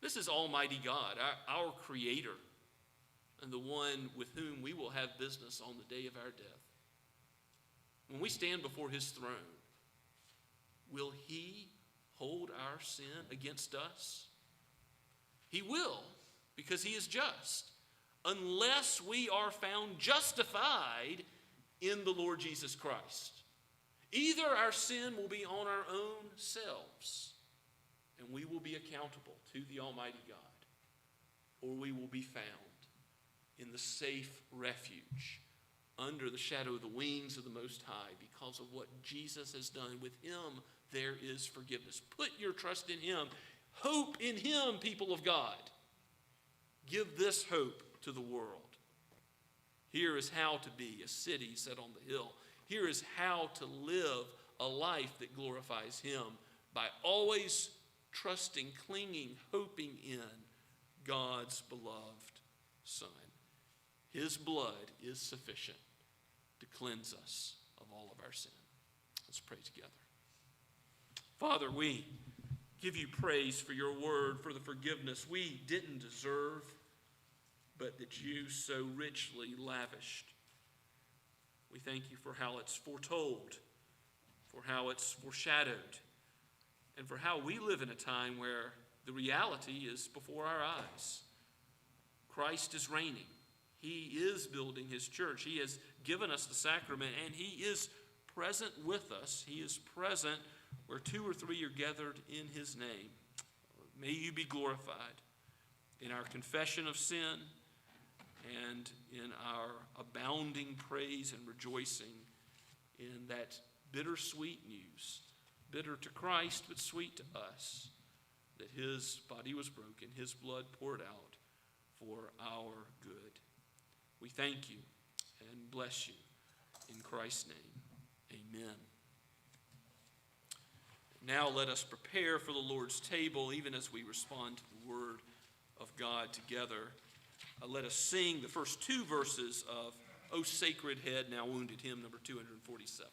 [SPEAKER 3] This is Almighty God, our Creator, and the one with whom we will have business on the day of our death. When we stand before his throne, will he hold our sin against us? He will, because he is just, unless we are found justified in the Lord Jesus Christ. Either our sin will be on our own selves, and we will be accountable to the Almighty God, or we will be found in the safe refuge under the shadow of the wings of the Most High because of what Jesus has done. With him there is forgiveness. Put your trust in him. Hope in him, people of God. Give this hope to the world. Here is how to be a city set on the hill. Here is how to live a life that glorifies him by always trusting, clinging, hoping in God's beloved Son. His blood is sufficient to cleanse us of all of our sin. Let's pray together. Father, we give you praise for your word, for the forgiveness we didn't deserve, but that you so richly lavished. We thank you for how it's foretold, for how it's foreshadowed, and for how we live in a time where the reality is before our eyes. Christ is reigning. He is building his church. He has given us the sacrament, and he is present with us. He is present where 2 or 3 are gathered in his name. May you be glorified in our confession of sin, and in our abounding praise and rejoicing in that bittersweet news, bitter to Christ but sweet to us, that his body was broken, his blood poured out for our good. We thank you and bless you in Christ's name. Amen. Now let us prepare for the Lord's table, even as we respond to the word of God together. Let us sing the first two verses of O Sacred Head, Now Wounded, hymn number 247.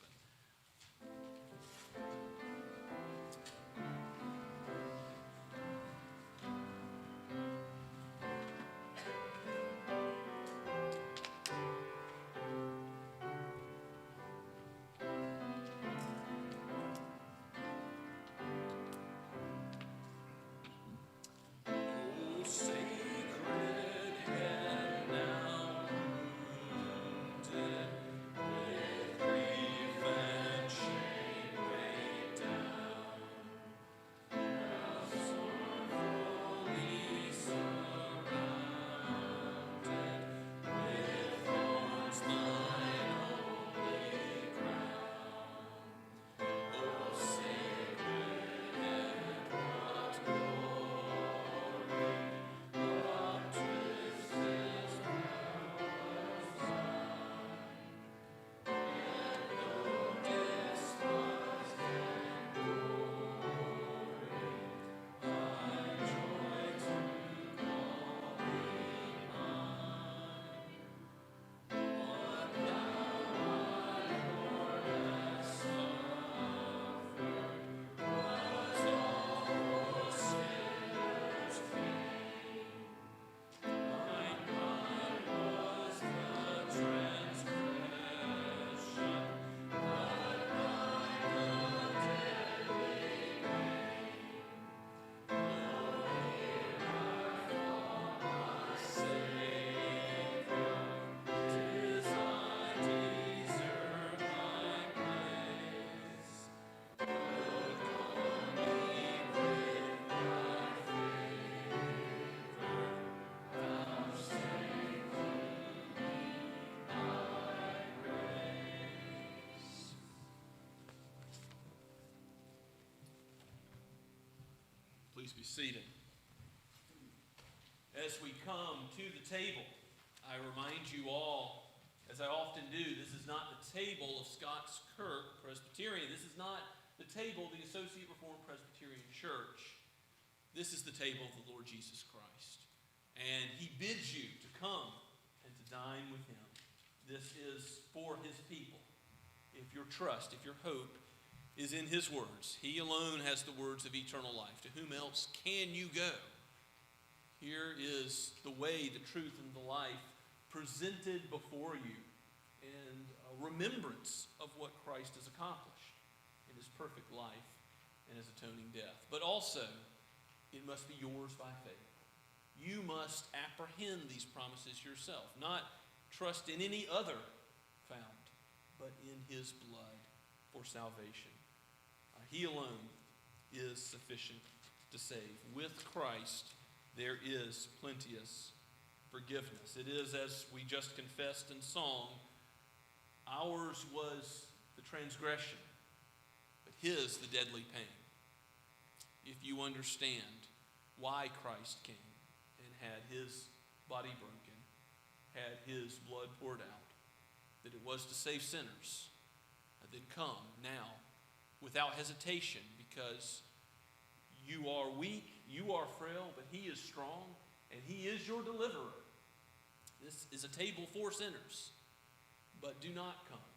[SPEAKER 3] Please be seated. As we come to the table, I remind you all, as I often do, this is not the table of Scots Kirk Presbyterian. This is not the table of the Associate Reformed Presbyterian Church. This is the table of the Lord Jesus Christ. And he bids you to come and to dine with him. This is for his people. If your trust, if your hope is in his words, he alone has the words of eternal life. To whom else can you go? Here is the way, the truth, and the life presented before you in a remembrance of what Christ has accomplished in his perfect life and his atoning death. But also, it must be yours by faith. You must apprehend these promises yourself, not trust in any other found, but in his blood for salvation. He alone is sufficient to save. With Christ, there is plenteous forgiveness. It is, as we just confessed in song, ours was the transgression, but his the deadly pain. If you understand why Christ came and had his body broken, had his blood poured out, that it was to save sinners, then come now without hesitation, because you are weak, you are frail, but he is strong, and he is your deliverer. This is a table for sinners, but do not come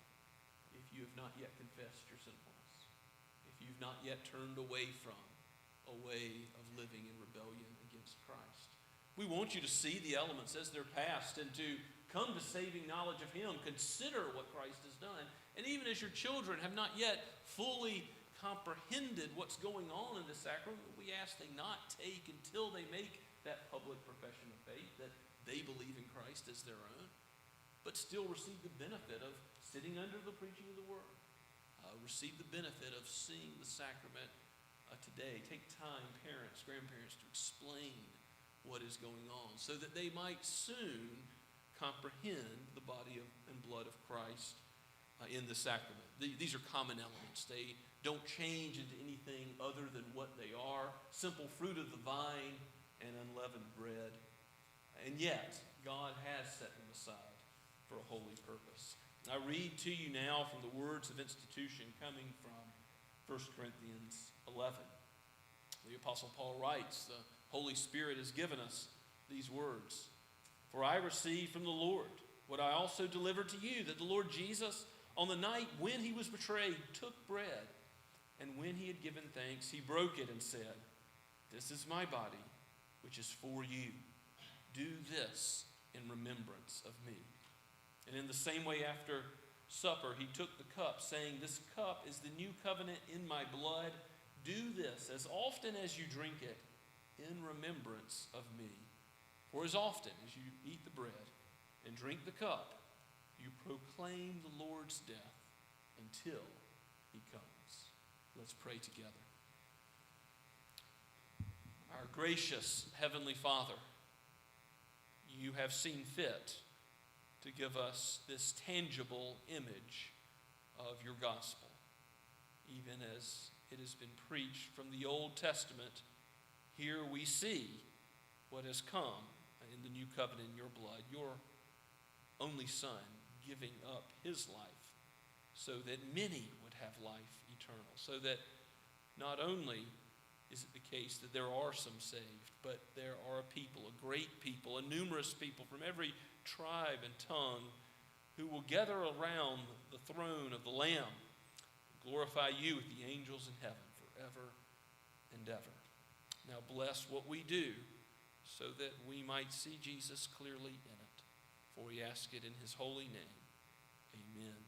[SPEAKER 3] if you have not yet confessed your sinfulness, if you've not yet turned away from a way of living in rebellion against Christ. We want you to see the elements as they're passed and to come to saving knowledge of him. Consider what Christ has done. And even as your children have not yet fully comprehended what's going on in the sacrament, we ask they not take until they make that public profession of faith that they believe in Christ as their own, but still receive the benefit of sitting under the preaching of the word. Receive the benefit of seeing the sacrament today. Take time, parents, grandparents, to explain what is going on so that they might soon comprehend the body and blood of Christ in the sacrament. These are common elements. They don't change into anything other than what they are, simple fruit of the vine and unleavened bread. And yet, God has set them aside for a holy purpose. I read to you now from the words of institution coming from 1 Corinthians 11. The Apostle Paul writes, the Holy Spirit has given us these words. For I received from the Lord what I also delivered to you, that the Lord Jesus, on the night when he was betrayed, took bread, and when he had given thanks, he broke it and said, "This is my body, which is for you. Do this in remembrance of me." And in the same way, after supper, he took the cup, saying, "This cup is the new covenant in my blood. Do this as often as you drink it in remembrance of me. For as often as you eat the bread and drink the cup, you proclaim the Lord's death until he comes." Let's pray together. Our gracious Heavenly Father, you have seen fit to give us this tangible image of your gospel, even as it has been preached from the Old Testament. Here we see what has come in the new covenant in your blood, your only Son giving up his life so that many would have life eternal, so that not only is it the case that there are some saved, but there are a people, a great people, a numerous people from every tribe and tongue who will gather around the throne of the Lamb, glorify you with the angels in heaven forever and ever. Now bless what we do so that we might see Jesus clearly in it. For we ask it in his holy name. Amen.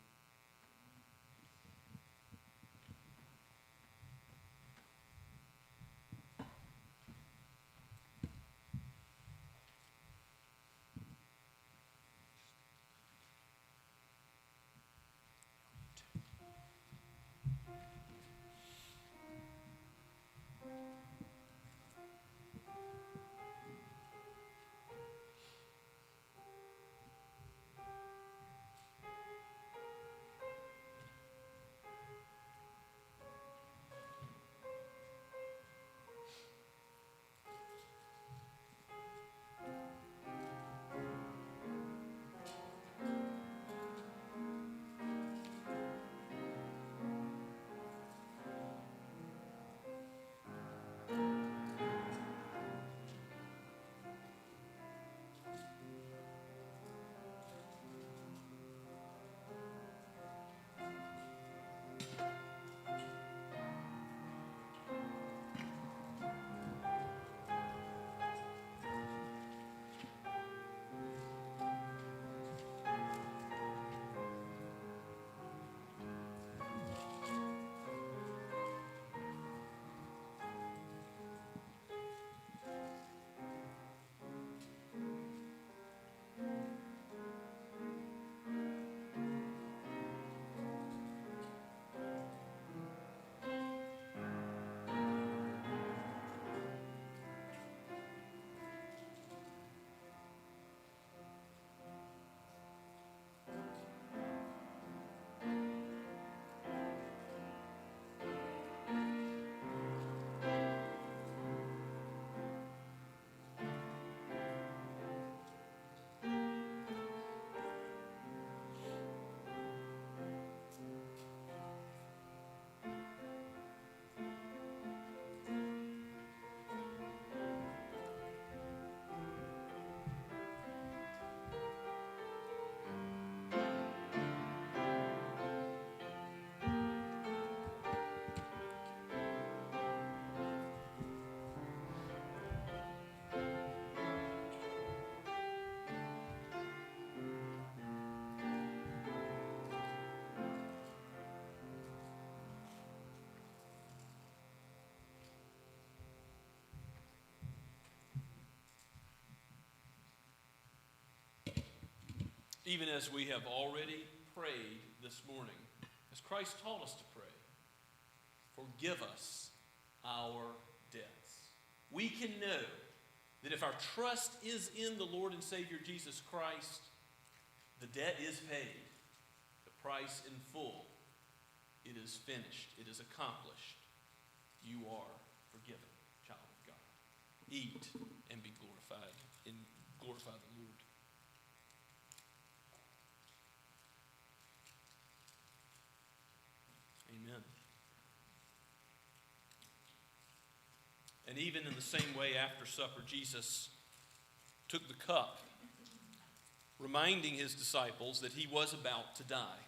[SPEAKER 3] Even as we have already prayed this morning, as Christ taught us to pray, forgive us our debts. We can know that if our trust is in the Lord and Savior Jesus Christ, The debt is paid, the price in full. It is finished. It is accomplished. You are forgiven, child of God. Eat and be glorified, and glorify the Lord. Amen. And even in the same way, after supper, Jesus took the cup, reminding his disciples that he was about to die,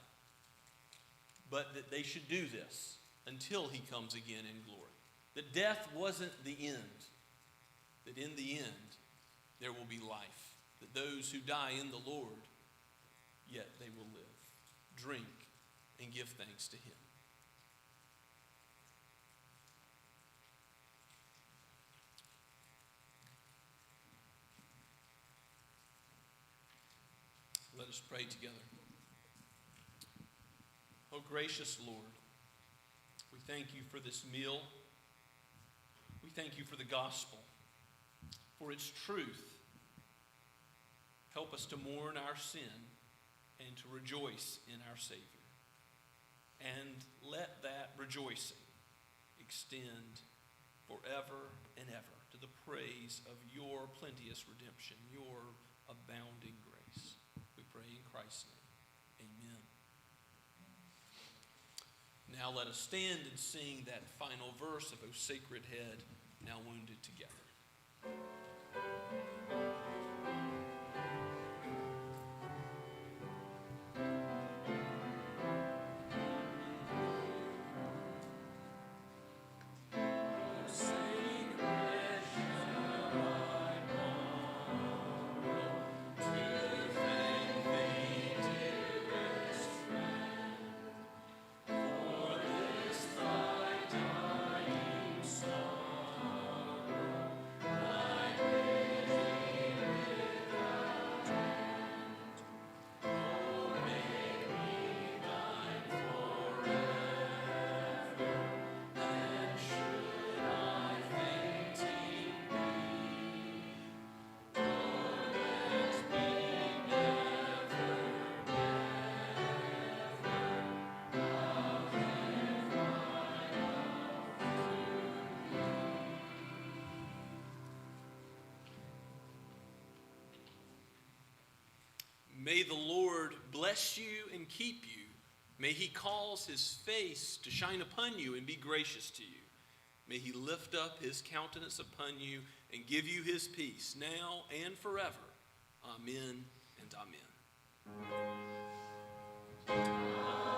[SPEAKER 3] but that they should do this until he comes again in glory. That death wasn't the end, that in the end there will be life, that those who die in the Lord, yet they will live, drink, and give thanks to him. Let us pray together. Oh, gracious Lord, we thank you for this meal. We thank you for the gospel, for its truth. Help us to mourn our sin and to rejoice in our Savior. And let that rejoicing extend forever and ever to the praise of your plenteous redemption, your abounding grace. We pray in Christ's name. Amen. Now let us stand and sing that final verse of O Sacred Head, now wounded together. May the Lord bless you and keep you. May he cause his face to shine upon you and be gracious to you. May he lift up his countenance upon you and give you his peace now and forever. Amen and amen.